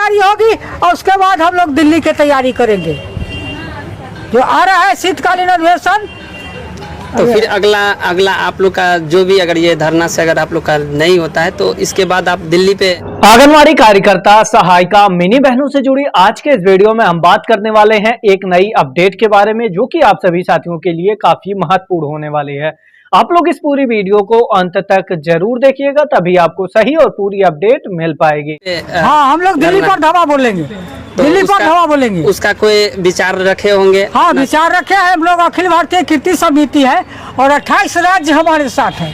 तैयारी होगी और उसके बाद हम लोग दिल्ली की तैयारी करेंगे। जो आ रहा है शीतकालीन अधिवेशन, तो फिर अगला आप लोग का जो भी, अगर ये धरना से अगर आप लोग का नहीं होता है तो इसके बाद आप दिल्ली पे। आंगनवाड़ी कार्यकर्ता, सहायिका, मिनी बहनों से जुड़ी आज के इस वीडियो में हम बात करने वाले हैं एक नई अपडेट के बारे में, जो कि आप सभी साथियों के लिए काफी महत्वपूर्ण होने वाली है। आप लोग इस पूरी वीडियो को अंत तक जरूर देखिएगा, तभी आपको सही और पूरी अपडेट मिल पाएगी। हाँ, हम लोग दिल्ली पर धावा बोलेंगे, तो दिल्ली पर धावा बोलेंगे। उसका कोई विचार रखे होंगे? हाँ, विचार रखे हैं हम लोग। अखिल भारतीय कीर्ति समिति है और 28 राज्य हमारे साथ है।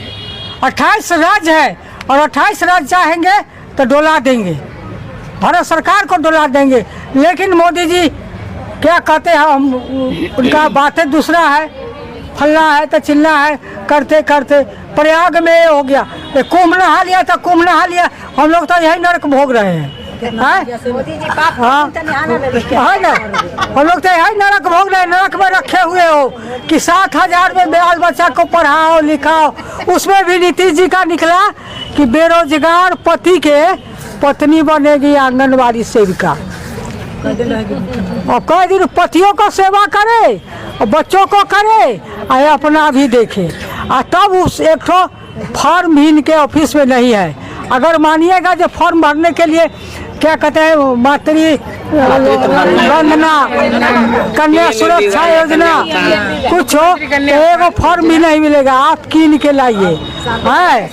28 राज्य है और 28 राज्य चाहेंगे तो डोला देंगे, भारत सरकार को डोला देंगे। लेकिन मोदी जी क्या कहते हैं, हम उनका बातें दूसरा है, फलना है तो चिल्ला है, करते करते प्रयाग में हो गया, कुंभ नहा लिया तो कुंभ नहा लिया। हम लोग तो यही नरक भोग रहे हैं, है ना? हम लोग तो यही नरक भोग रहे हैं। नरक में रखे हुए हो कि 7,000 में बाल बच्चा को पढ़ाओ लिखाओ। उसमें भी नीतीश जी का निकला कि बेरोजगार पति के पत्नी बनेगी आंगनवाड़ी सेविका, और कई दिन पतियों को सेवा करे और बच्चों को करे और अपना भी देखे। और तब उस एक ठो फॉर्म भी इनके ऑफिस में नहीं है। अगर मानिएगा जो फॉर्म भरने के लिए क्या कहते हैं, मातृ वंदना, कन्या सुरक्षा योजना कुछ हो तो एगो फॉर्म भी नहीं मिलेगा। आप कीन के लाइए। है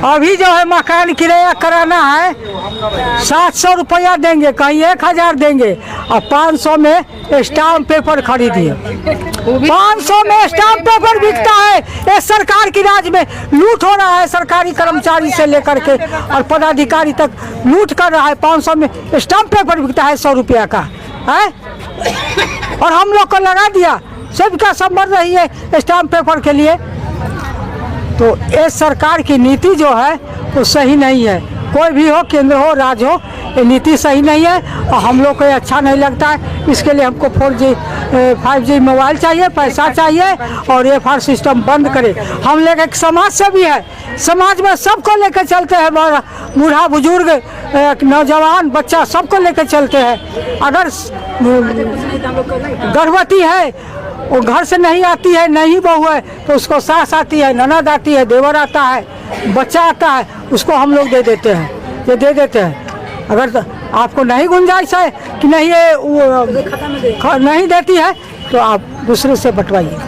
अभी जो है मकान किराया कराना है 700 रुपया देंगे, कहीं 1,000 देंगे और 500 में स्टाम्प पेपर खरीदिए। 500 में स्टाम्प पेपर बिकता है। ये सरकार की राज में लूट हो रहा है। सरकारी कर्मचारी से लेकर के और पदाधिकारी तक लूट कर रहा है। 500 में स्टाम्प पेपर बिकता है 100 रुपया का, है? और हम लोग को लगा दिया, सबका सब मर रही है स्टाम्प पेपर के लिए। तो ये सरकार की नीति जो है वो सही नहीं है। कोई भी हो, केंद्र हो, राज्य हो, ये नीति सही नहीं है और हम लोग को अच्छा नहीं लगता है। इसके लिए हमको 4G 5G मोबाइल चाहिए, पैसा चाहिए और FR सिस्टम बंद करे। हम लोग एक समाज से भी है, समाज में सबको लेकर चलते हैं, बूढ़ा बुजुर्ग, नौजवान, बच्चा, सबको लेकर चलते हैं। अगर गर्भवती है, वो घर से नहीं आती है, नहीं बहू है, तो उसको सास आती है, ननद आती है, देवर आता है, बच्चा आता है, उसको हम लोग दे देते हैं, ये दे देते हैं। अगर तो आपको नहीं गुंजाइश है कि नहीं ये नहीं देती है तो आप दूसरे से बंटवाइए।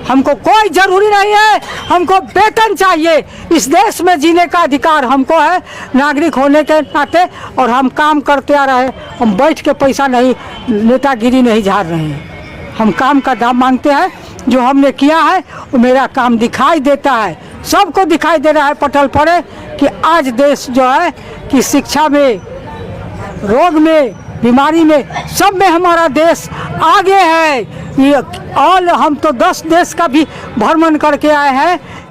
हमको कोई जरूरी नहीं है, हमको वेतन चाहिए। इस देश में जीने का अधिकार हमको है नागरिक होने के नाते, और हम काम करते आ रहे हैं। हम बैठ के पैसा नहीं, नेतागिरी नहीं झाड़ रहे हैं। हम काम का दाम मांगते हैं। जो हमने किया है वो मेरा काम दिखाई देता है, सबको दिखाई दे रहा है पटल पड़े कि आज देश जो है कि शिक्षा में, रोग में, बीमारी में, सब में हमारा देश आगे है। ये और हम तो 10 देश का भी भ्रमण करके आए हैं